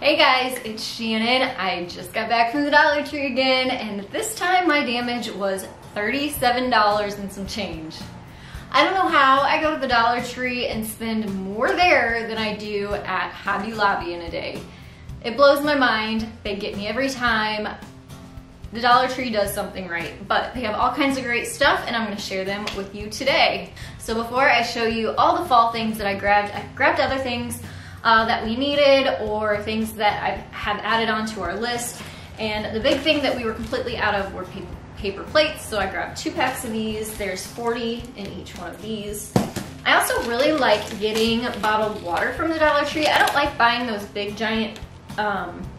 Hey guys, it's Shannon. I just got back from the Dollar Tree again, and this time my damage was $37 and some change. I don't know how I go to the Dollar Tree and spend more there than I do at Hobby Lobby in a day. It blows my mind. They get me every time. The Dollar Tree does something right, but they have all kinds of great stuff and I'm gonna share them with you today. So before I show you all the fall things that I grabbed other things that we needed or things that I have added onto our list. And the big thing that we were completely out of were paper plates. So I grabbed 2 packs of these. There's 40 in each one of these. I also really like getting bottled water from the Dollar Tree. I don't like buying those big giant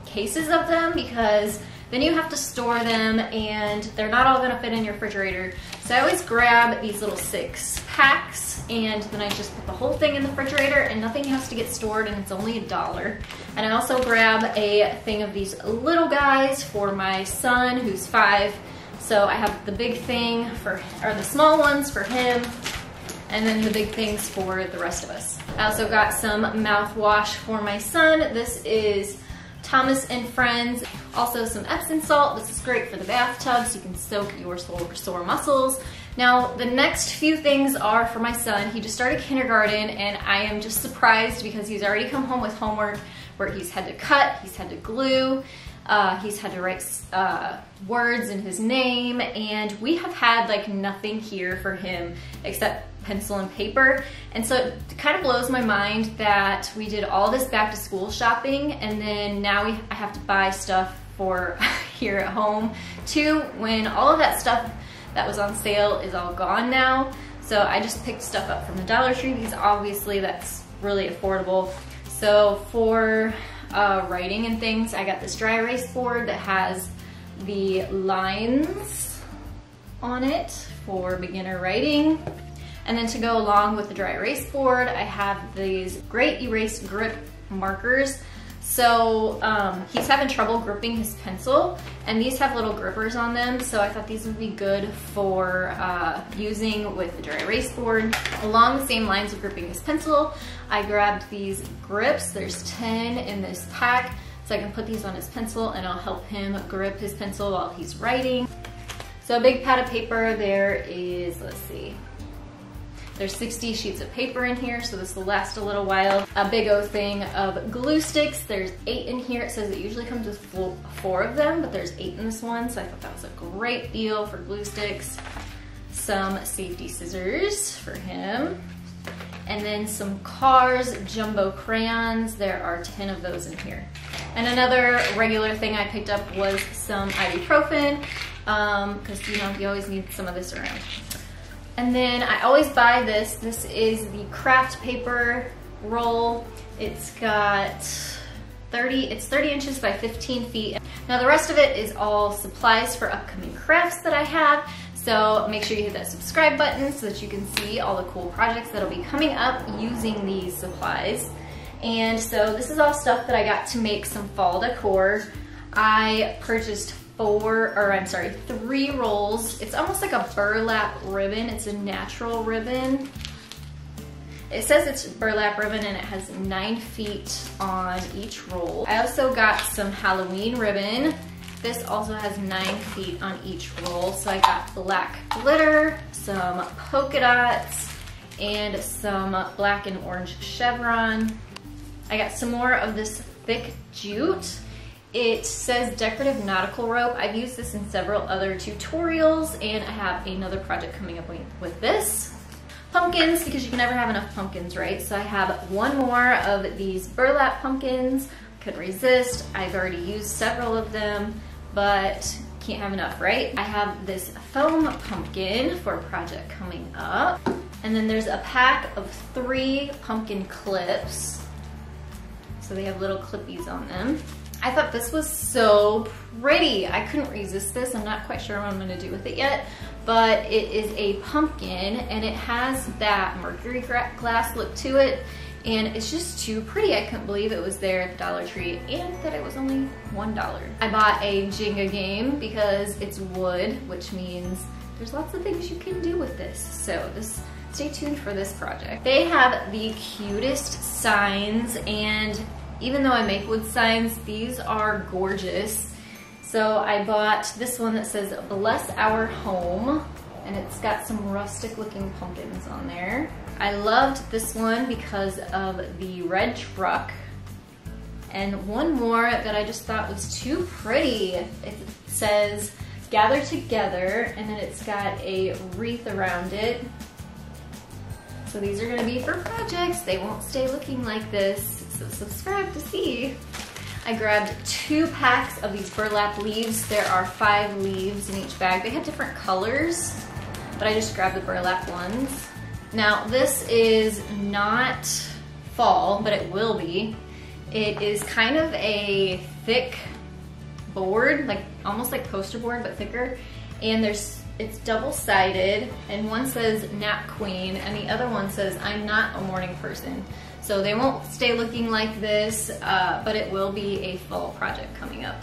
cases of them because then you have to store them and they're not all gonna fit in your refrigerator. So I always grab these little 6 packs and then I just put the whole thing in the refrigerator and nothing has to get stored and it's only $1. And I also grab a thing of these little guys for my son who's 5. So I have the big thing or the small ones for him and then the big things for the rest of us. I also got some mouthwash for my son. This is Thomas and Friends. Also some Epsom salt. This is great for the bathtub so you can soak your sore muscles. Now the next few things are for my son. He just started kindergarten and I am just surprised because he's already come home with homework where he's had to cut, he's had to glue, he's had to write words in his name, and we have had like nothing here for him except pencil and paper. And so it kind of blows my mind that we did all this back to school shopping and then now I have to buy stuff for here at home too, when all of that stuff that was on sale is all gone now. So I just picked stuff up from the Dollar Tree because obviously that's really affordable. So for writing and things, I got this dry erase board that has the lines on it for beginner writing. And then to go along with the dry erase board, I have these great erase grip markers. So he's having trouble gripping his pencil and these have little grippers on them. So I thought these would be good for using with the dry erase board. Along the same lines of gripping his pencil, I grabbed these grips. There's 10 in this pack. So I can put these on his pencil and I'll help him grip his pencil while he's writing. So a big pad of paper, there is, let's see, there's 60 sheets of paper in here, so this will last a little while. A big old thing of glue sticks. There's 8 in here. It says it usually comes with 4 of them, but there's 8 in this one, so I thought that was a great deal for glue sticks. Some safety scissors for him. And then some Cars jumbo crayons. There are 10 of those in here. And another regular thing I picked up was some ibuprofen, because you always need some of this around. And then I always buy this. This is the craft paper roll. It's got 30 inches by 15 feet. Now the rest of it is all supplies for upcoming crafts that I have. So make sure you hit that subscribe button so that you can see all the cool projects that'll be coming up using these supplies. And so this is all stuff that I got to make some fall decor. I purchased 3 rolls. It's almost like a burlap ribbon. It's a natural ribbon. It says it's burlap ribbon and it has 9 feet on each roll. I also got some Halloween ribbon. This also has 9 feet on each roll. So I got black glitter, some polka dots, and some black and orange chevron. I got some more of this thick jute. It says decorative nautical rope. I've used this in several other tutorials and I have another project coming up with this. Pumpkins, because you can never have enough pumpkins, right? So I have 1 more of these burlap pumpkins. Couldn't resist. I've already used several of them, but can't have enough, right? I have this foam pumpkin for a project coming up. And then there's a pack of 3 pumpkin clips. So they have little clippies on them. I thought this was so pretty. I couldn't resist this. I'm not quite sure what I'm gonna do with it yet, but it is a pumpkin and it has that mercury glass look to it and it's just too pretty. I couldn't believe it was there at the Dollar Tree and that it was only $1. I bought a Jenga game because it's wood, which means there's lots of things you can do with this. So stay tuned for this project. They have the cutest signs and even though I make wood signs, these are gorgeous. So I bought this one that says Bless Our Home, and it's got some rustic looking pumpkins on there. I loved this one because of the red truck. And one more that I just thought was too pretty. It says Gather Together, and then it's got a wreath around it. So these are gonna be for projects. They won't stay looking like this, so subscribe to see. I grabbed 2 packs of these burlap leaves. There are 5 leaves in each bag. They have different colors, but I just grabbed the burlap ones. Now this is not fall, but it will be. It is kind of a thick board, like almost like poster board, but thicker. And it's double-sided, and one says Nap Queen, and the other one says I'm not a morning person. So they won't stay looking like this, but it will be a fall project coming up.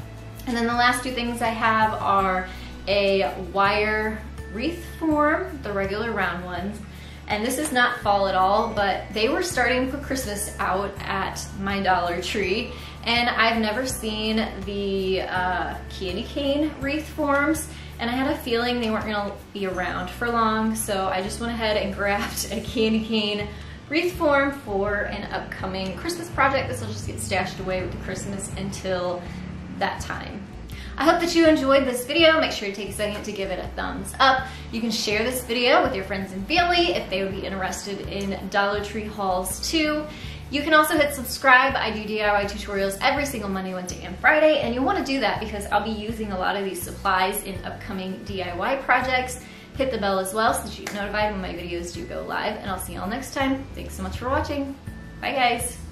And then the last 2 things I have are a wire wreath form, the regular round ones. And this is not fall at all, but they were starting to put Christmas out at my Dollar Tree, and I've never seen the candy cane wreath forms, and I had a feeling they weren't gonna be around for long, so I just went ahead and grabbed a candy cane wreath form for an upcoming Christmas project. This will just get stashed away with the Christmas until that time. I hope that you enjoyed this video. Make sure you take a second to give it a thumbs up. You can share this video with your friends and family if they would be interested in Dollar Tree hauls too. You can also hit subscribe. I do DIY tutorials every single Monday, Wednesday, and Friday, and you'll want to do that because I'll be using a lot of these supplies in upcoming DIY projects. Hit the bell as well so that you get notified when my videos do go live, and I'll see you all next time. Thanks so much for watching. Bye guys.